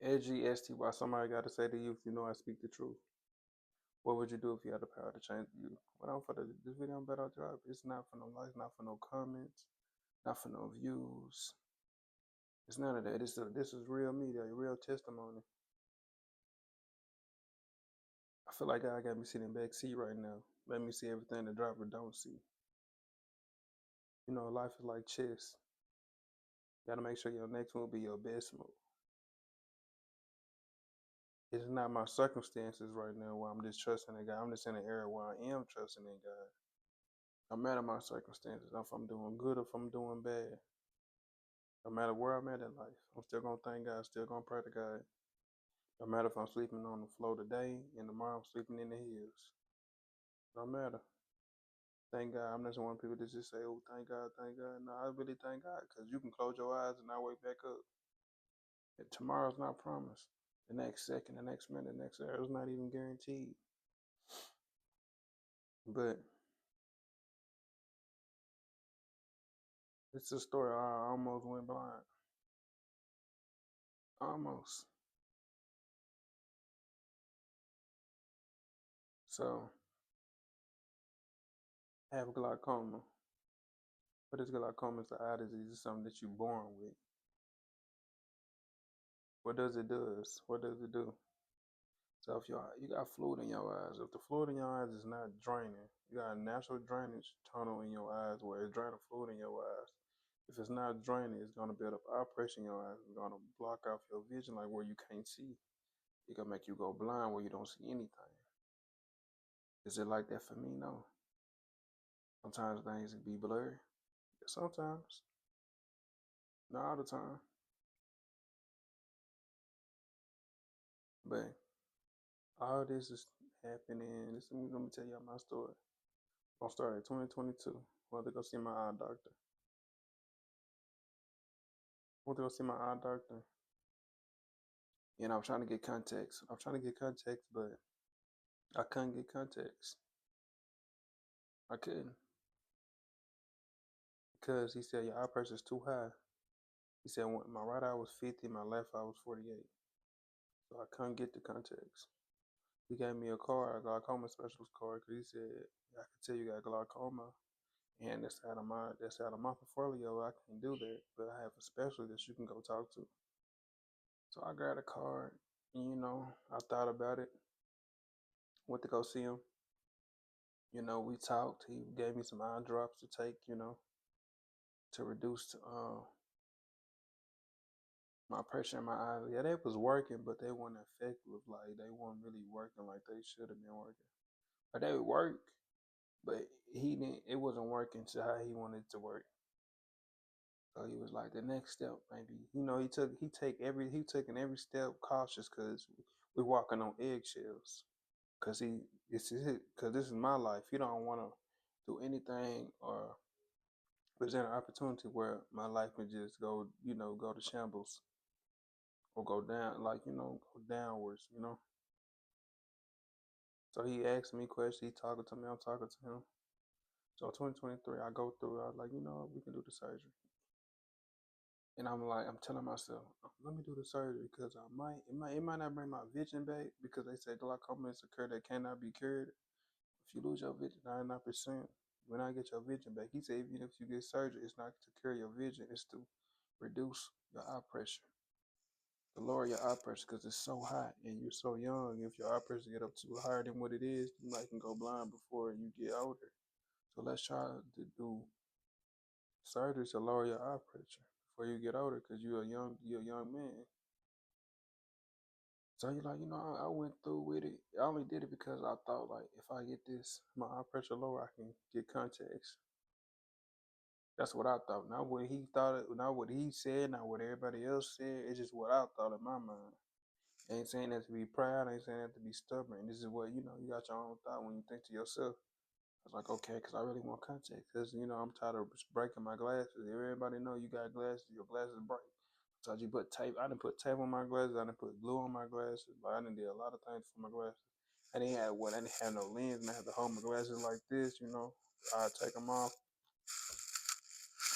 Edgy, STY, somebody got to say to you if you know I speak the truth. What would you do if you had the power to change you? What I'm for this video, I'm better job. It's not for no likes, not for no comments, not for no views. It's none of that. This is real media, real testimony. I feel like God got me sitting back seat right now. Let me see everything the driver don't see. You know, life is like chess. You gotta make sure your next move be your best move. It's not my circumstances right now where I'm just trusting in God. I'm just in an area where I am trusting in God. No matter my circumstances, if I'm doing good or if I'm doing bad, no matter where I'm at in life, I'm still gonna thank God, still gonna pray to God. No matter if I'm sleeping on the floor today and tomorrow I'm sleeping in the hills. No matter. Thank God. I'm not one of people that just say, oh, thank God, thank God. No, I really thank God because you can close your eyes and not wake back up. And tomorrow's not promised. The next second, the next minute, the next hour is not even guaranteed. But it's a story. I almost went blind. Almost. So, I have glaucoma. What is glaucoma? It's an eye disease. It's something that you're born with. What does it do? What does it do? So if you got fluid in your eyes, if the fluid in your eyes is not draining, you got a natural drainage tunnel in your eyes where it's draining fluid in your eyes. If it's not draining, it's gonna build up eye pressure in your eyes. It's gonna block off your vision, like where you can't see. It gonna make you go blind where you don't see anything. Is it like that for me? No. Sometimes things can be blurry. Sometimes, not all the time. But all this is happening. Let me tell y'all my story. I'll start at 2022. Went to go see my eye doctor. Went to go see my eye doctor. And I was trying to get contacts. But I couldn't get contacts. I couldn't. Because he said, your eye pressure is too high. He said, my right eye was 50, my left eye was 48. So I couldn't get the contacts. He gave me a card, a glaucoma specialist card, because he said, I could tell you got glaucoma. And that's out of my portfolio. I can't do that. But I have a specialist that you can go talk to. So I grabbed a card. And, I thought about it. Went to go see him. We talked. He gave me some eye drops to take, to reduce my pressure in my eyes. Yeah, they was working, but they weren't effective. Like, they weren't really working like they should have been working. But they would work, but it wasn't working to how he wanted it to work. So he was like, the next step, maybe, he taking every step cautious because we're walking on eggshells. Cause this is my life. He don't want to do anything or present an opportunity where my life can just go to shambles or go down, go downwards. So he asked me questions. He talking to me. I'm talking to him. So 2023, I go through. I was like, we can do the surgery. And I'm telling myself, let me do the surgery because it might not bring my vision back because they say glaucoma is a cure that cannot be cured. If you lose your vision 99%, when I get your vision back, he said even if you get surgery, it's not to cure your vision, it's to reduce your eye pressure, to lower your eye pressure because it's so hot and you're so young. If your eye pressure get up too higher than what it is, you might can go blind before you get older. So let's try to do surgery to lower your eye pressure before you get older because you're a young man. So you're like, I went through with it. I only did it because I thought like if I get my eye pressure lower, I can get contacts. That's what I thought. Not what he thought, not what he said, not what everybody else said. It's just what I thought in my mind. I ain't saying that to be proud. I ain't saying that to be stubborn. This is what, you got your own thought when you think to yourself. I was like, okay, because I really want contact. Because, I'm tired of breaking my glasses. Everybody know you got glasses. Your glasses break. So you put tape. I didn't put tape on my glasses. I didn't put glue on my glasses. Like, I didn't do a lot of things for my glasses. I didn't have no lens, and I had to hold my glasses like this, I take them off.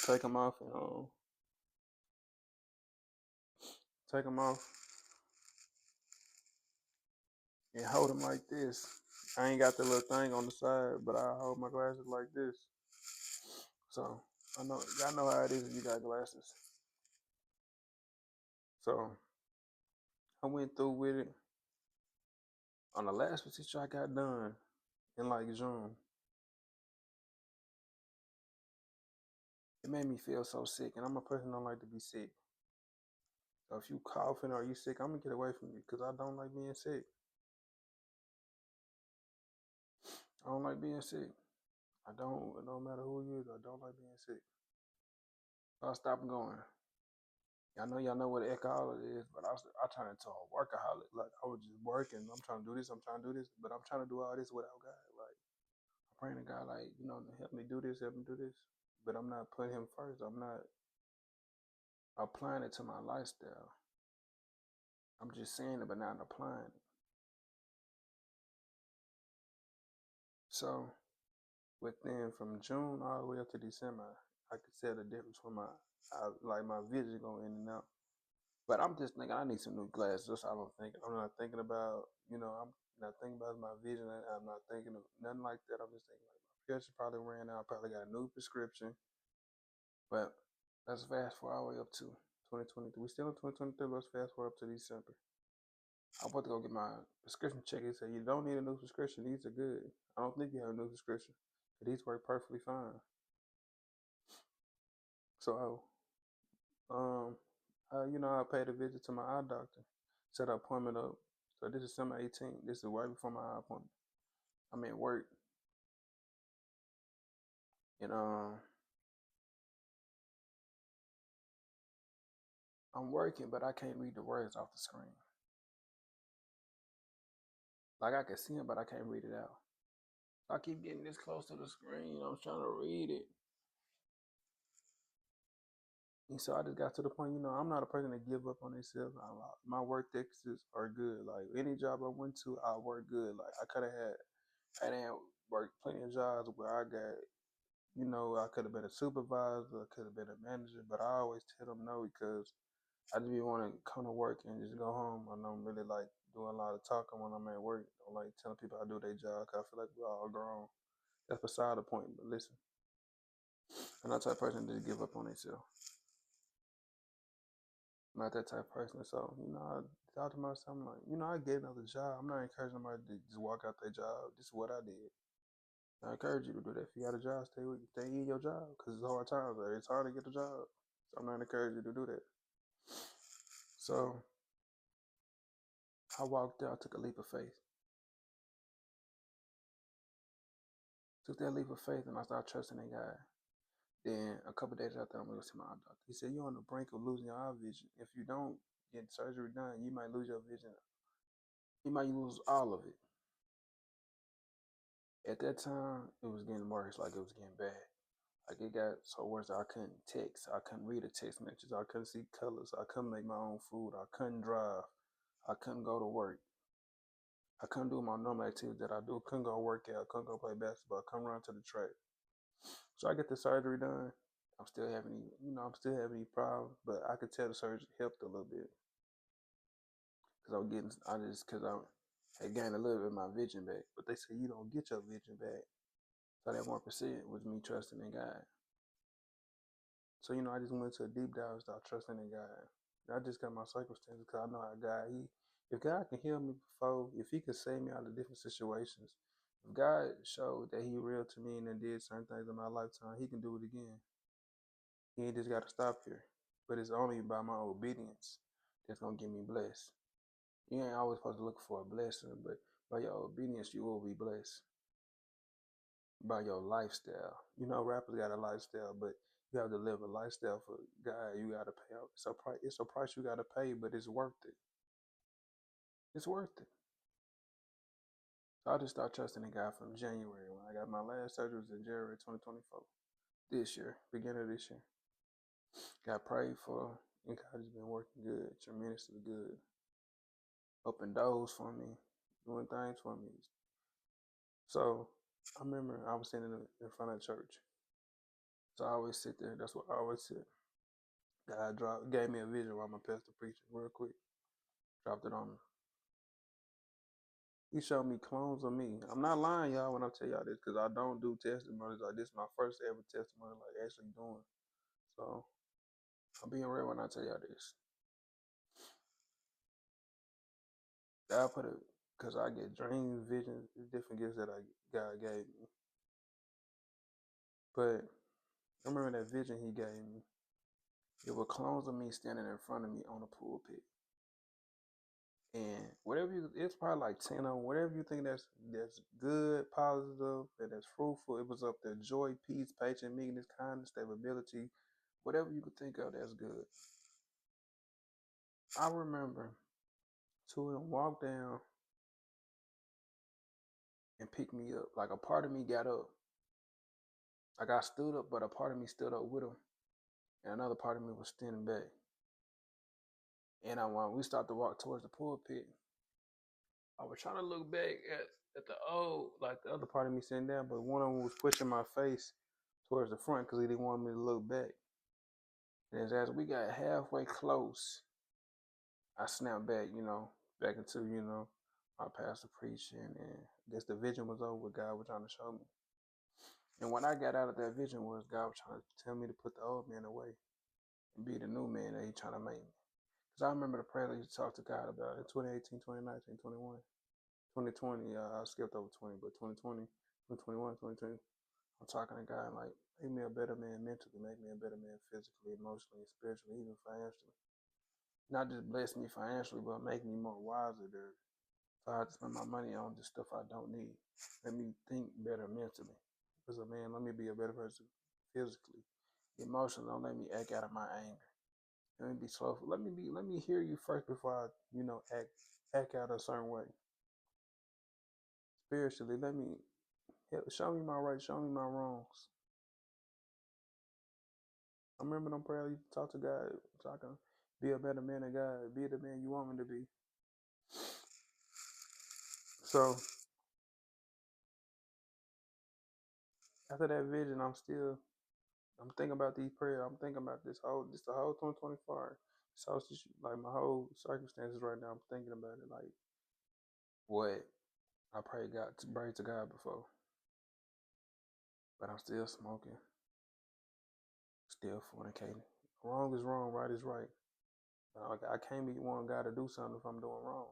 Take them off and take them off and hold them like this. I ain't got the little thing on the side, but I hold my glasses like this. So I know y'all know how it is if you got glasses. So I went through with it. On the last procedure I got done in like June, it made me feel so sick, and I'm a person that don't like to be sick. So if you coughing or you sick, I'm gonna get away from you because I don't like being sick. I don't like being sick. I don't. It don't matter who you is. I don't like being sick. So I stopped going. Y'all know what an alcoholic is, but I turned into a workaholic. Like I was just working. I'm trying to do this. I'm trying to do this, but I'm trying to do all this without God. Like I'm praying to God, like help me do this, help me do this. But I'm not putting Him first. I'm not applying it to my lifestyle. I'm just saying it, but not applying it. So within from June all the way up to December, I could tell the difference from like my vision going in and out. But I'm just thinking I need some new glasses. That's all I'm thinking. I'm not thinking about, I'm not thinking about my vision. I'm not thinking of nothing like that. I'm just thinking like my prescription probably ran out. I probably got a new prescription. But let's fast forward all the way up to 2023. We still in 2023. Let's fast forward up to December. I'm about to go get my prescription check. He said, you don't need a new prescription. These are good. I don't think you have a new prescription. But these work perfectly fine. So, I paid a visit to my eye doctor. Set an appointment up. So this is December 18th. This is right before my eye appointment. I'm at work. And I'm working, but I can't read the words off the screen. Like I can see them, but I can't read it out. I keep getting this close to the screen. I'm trying to read it. And so I just got to the point, I'm not a person to give up on themselves. My work ethics are good. Like any job I went to, I work good. Like I didn't work plenty of jobs where I got, I could have been a supervisor, I could have been a manager, but I always tell them no because I just be want to come to work and just go home. I don't really like doing a lot of talking when I'm at work. I don't like telling people how to do their job because I feel like we're all grown. That's beside the point. But listen, I'm not the type of person to just give up on themselves. I'm not that type of person. So, I thought to myself, I'm like, I get another job. I'm not encouraging somebody to just walk out their job. This is what I did. I encourage you to do that. If you got a job, stay in your job because it's hard times. Right? It's hard to get a job. So I'm not encouraging you to do that. So I walked out, took a leap of faith. Took that leap of faith and I started trusting in God. Then a couple days after, I'm going to see my doctor. He said, you're on the brink of losing your eye vision. If you don't get surgery done, you might lose your vision. You might lose all of it. At that time, it was getting worse, like it was getting bad. Like it got so worse that I couldn't text. I couldn't read a text message. I couldn't see colors. I couldn't make my own food. I couldn't drive. I couldn't go to work. I couldn't do my normal activities that I do. Couldn't go work out. Couldn't go play basketball. Couldn't run to the track. So I get the surgery done. I'm still having problems, but I could tell the surgery helped a little bit because I had gained a little bit of my vision back. But they say you don't get your vision back. So that 1% was me trusting in God. So I just went to a deep dive and started trusting in God. I just got my circumstances because I know how if God can heal me before, if He could save me out of different situations, if God showed that He real to me and then did certain things in my lifetime, He can do it again. He ain't just got to stop here. But it's only by my obedience that's going to get me blessed. You ain't always supposed to look for a blessing, but by your obedience, you will be blessed. By your lifestyle. Rappers got a lifestyle, but you have to live a lifestyle for God. You got to pay out. It's a price you got to pay, but it's worth it. It's worth it. So I just started trusting in God from January. When I got my last surgery was in January 2024. This year, beginning of this year. Got prayed for, and God has been working good, tremendously good. Open doors for me, doing things for me. So I remember I was sitting in front of the church. So I always sit there. That's what I always sit. God gave me a vision while my pastor preaching real quick. Dropped it on me. He showed me clones of me. I'm not lying, y'all, when I tell y'all this, because I don't do testimonies. Like, this is my first ever testimony, like, actually doing. So, I'm being real when I tell y'all this. God put it, because I get dreams, visions, different gifts that God gave me. But I remember that vision he gave me. It were clones of me standing in front of me on a pulpit. And whatever it's probably like 10 of them, whatever you think that's good, positive, and that's fruitful, it was up there. Joy, peace, patience, meekness, kindness, stability, whatever you could think of, that's good. I remember two of them walked down and picked me up. Like, a part of me got up. Like, I stood up, but a part of me stood up with them. And another part of me was standing back. And when we started to walk towards the pulpit, I was trying to look back at the old, like the other part of me sitting down, but one of them was pushing my face towards the front because he didn't want me to look back. And as we got halfway close, I snapped back, back into, my pastor preaching, and I guess the vision was over what God was trying to show me. And when I got out of that vision was God was trying to tell me to put the old man away and be the new man that He trying to make me. Because I remember the prayer that you talked to God about in 2018, 2019, 21. 2020, I skipped over 20, but 2020, 2021, 2020, I'm talking to God like, make me a better man mentally, make me a better man physically, emotionally, spiritually, even financially. Not just bless me financially, but make me more wiser there. So I have to spend my money on the stuff I don't need. Let me think better mentally. As a man, let me be a better person physically. Emotionally, don't let me act out of my anger. Let me be slow. Let me hear you first before I, act out a certain way. Spiritually, show me my right, show me my wrongs. I remember them prayers you talk to God so I can be a better man of God, be the man you want me to be. So after that vision, I'm thinking about these prayers. I'm thinking about the whole 2024. So it's just like my whole circumstances right now. I'm thinking about it like what I prayed to God before. But I'm still smoking, still fornicating. Wrong is wrong, right is right. I can't be wanting God to do something if I'm doing wrong.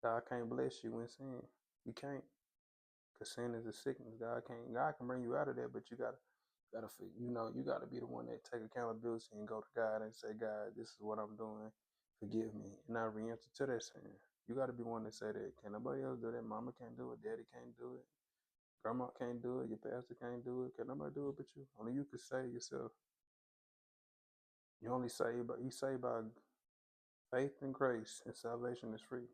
God can't bless you in sin. He can't. Because sin is a sickness. God can bring you out of that, but you gotta you gotta be the one that take accountability and go to God and say, God, this is what I'm doing. Forgive me. And not re-enter to that sin. You gotta be one that say that. Can nobody else do that? Mama can't do it, daddy can't do it, grandma can't do it, your pastor can't do it. Can nobody do it but you? Only you can save yourself. You only saved by faith and grace, and salvation is free.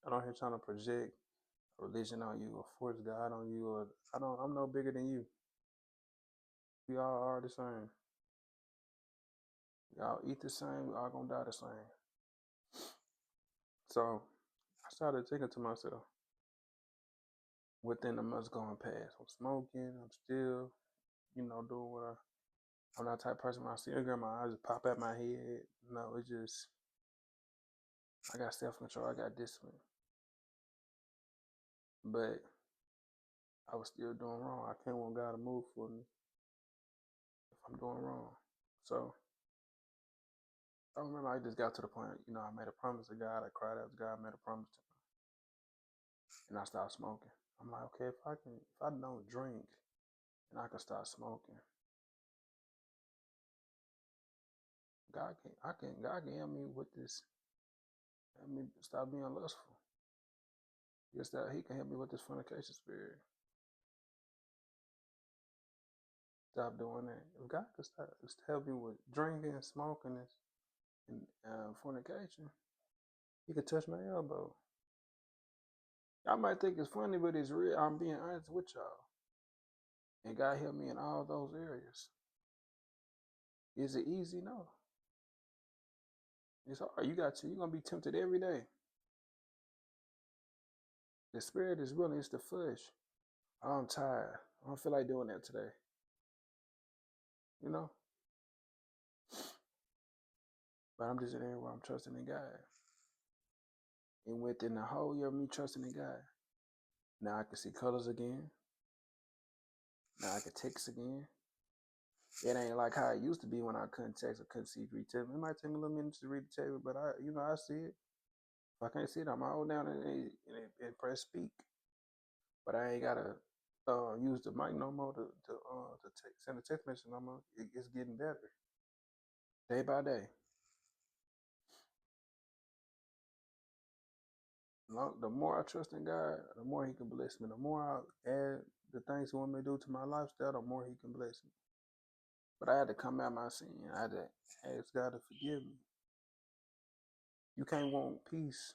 I don't here trying to project religion on you or force God on you, or I'm no bigger than you. We all are the same. We all eat the same, we all gonna die the same. So I started thinking to myself, within the months going past, I'm smoking, I'm still, doing what I'm not the type of person when I see a girl, my eyes just pop at my head. No, it's just I got self-control, I got discipline. But I was still doing wrong. I can't want God to move for me if I'm doing wrong. So I remember I just got to the point, I made a promise to God. I cried out to God, made a promise to me, and I stopped smoking. I'm like, okay, if I don't drink, and I can start smoking, God can help me with this. Help me stop being lustful. Just that He can help me with this fornication spirit. Stop doing that. If God could help me with drinking, smoking, and fornication, He could touch my elbow. Y'all might think it's funny, but it's real. I'm being honest with y'all. And God helped me in all those areas. Is it easy? No. It's hard. You're gonna be tempted every day. The spirit is willing, it's the flesh. I'm tired. I don't feel like doing that today. You know? But I'm just in there where I'm trusting in God. And within the whole year of me trusting in God, now I can see colors again. Now I can text again. It ain't like how it used to be when I couldn't text or couldn't see read text. It might take me a little minute to read the table, but I see it. If I can't see it, I'm hold down and press speak. But I ain't gotta use the mic no more to send a text message no more. It's getting better day by day. The more I trust in God, the more He can bless me. The more I add the things He want me to do to my lifestyle, the more He can bless me. But I had to come out my sin. I had to ask God to forgive me. You can't want peace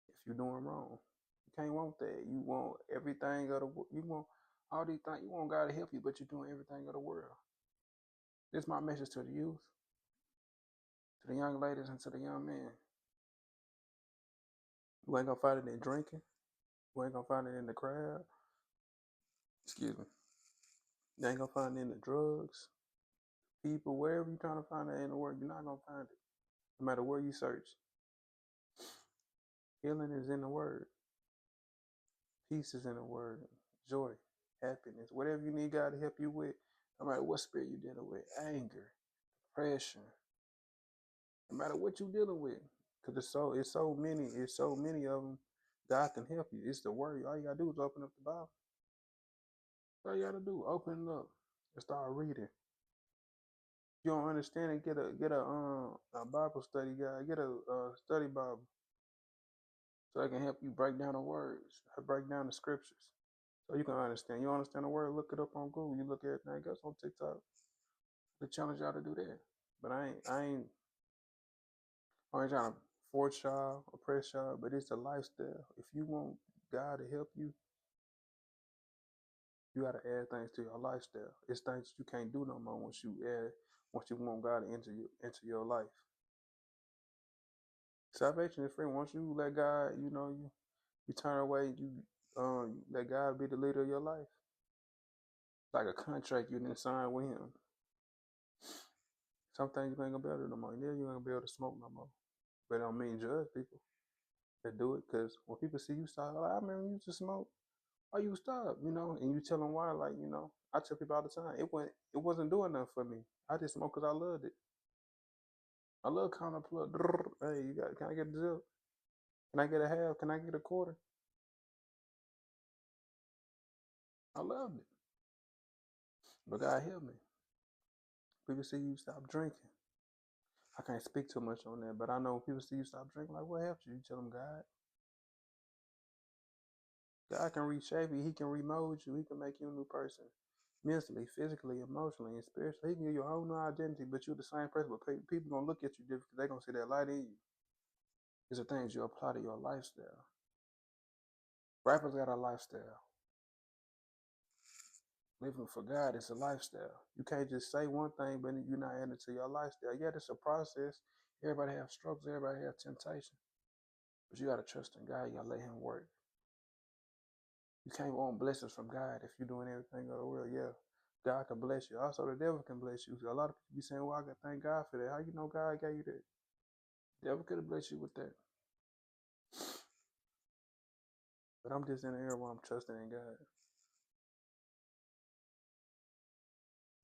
if you're doing wrong. You can't want that. You want everything of the you want all these things. You want God to help you, but you're doing everything of the world. This is my message to the youth, to the young ladies, and to the young men. You ain't gonna find it in drinking. You ain't gonna find it in the crowd. Excuse me. You ain't gonna find it in the drugs, people, wherever you're trying to find it in the world. You're not gonna find it, no matter where you search. Healing is in the Word. Peace is in the Word. Joy, happiness, whatever you need God to help you with, no matter what spirit you're dealing with, anger, depression, no matter what you're dealing with, because it's so many of them. God can help you. It's the Word. All you gotta do is open up the Bible. All you gotta do, open it up and start reading. If you don't understand it, get a Bible study guide, get a study Bible, so it can help you break down the words, break down the scriptures, so you can understand. You don't understand the word, look it up on Google. You look at everything else on TikTok. The challenge y'all to do that. But I ain't trying to force y'all or press y'all, but it's a lifestyle. If you want God to help you, you gotta add things to your lifestyle. It's things that you can't do no more once you want God to enter your life. Salvation is free. Once you let God, you turn away, you let God be the leader of your life. Like a contract you didn't sign with Him. Some things you ain't gonna be able to do no more. And then you ain't gonna be able to smoke no more. But it don't mean judge people that do it, because when people see you stop, like, I remember you used to smoke. Why you stop? And you tell them why. Like, I tell people all the time, it wasn't doing nothing for me. I just smoked because I loved it. I love counter plug. Hey, can I get a zip? Can I get a half? Can I get a quarter? I loved it. But God help me. People see you stop drinking. I can't speak too much on that, but I know when people see you stop drinking, like, what helped you? You tell them God. God can reshape you. He can remold you. He can make you a new person. Mentally, physically, emotionally, and spiritually. He can give you a whole new identity, but you're the same person. But people going to look at you different because they're going to see that light in you. These are things you apply to your lifestyle. Rappers got a lifestyle. Living for God is a lifestyle. You can't just say one thing, but you're not adding to your lifestyle. Yeah, it's a process. Everybody have struggles. Everybody have temptation. But you got to trust in God. You got to let Him work. You can't want blessings from God if you're doing everything of the world. Yeah, God can bless you. Also, the devil can bless you. A lot of people be saying, well, I got to thank God for that. How you know God gave you that? The devil could have blessed you with that. But I'm just in the era where I'm trusting in God.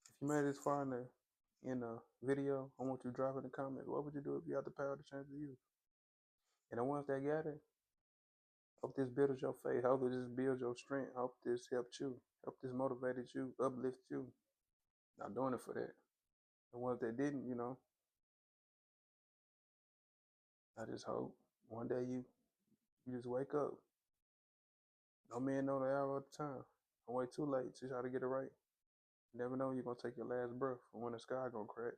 If you made it this far in the video, I want you to drop in the comments. What would you do if you had the power to change the youth? And the ones that got it, hope this builds your faith. Hope this builds your strength. Hope this helped you. Hope this motivated you, uplift you. Not doing it for that. The ones that didn't, I just hope one day you just wake up. No man know the hour of the time. Don't wait too late to try to get it right. You never know when you're gonna take your last breath or when the sky gonna crack.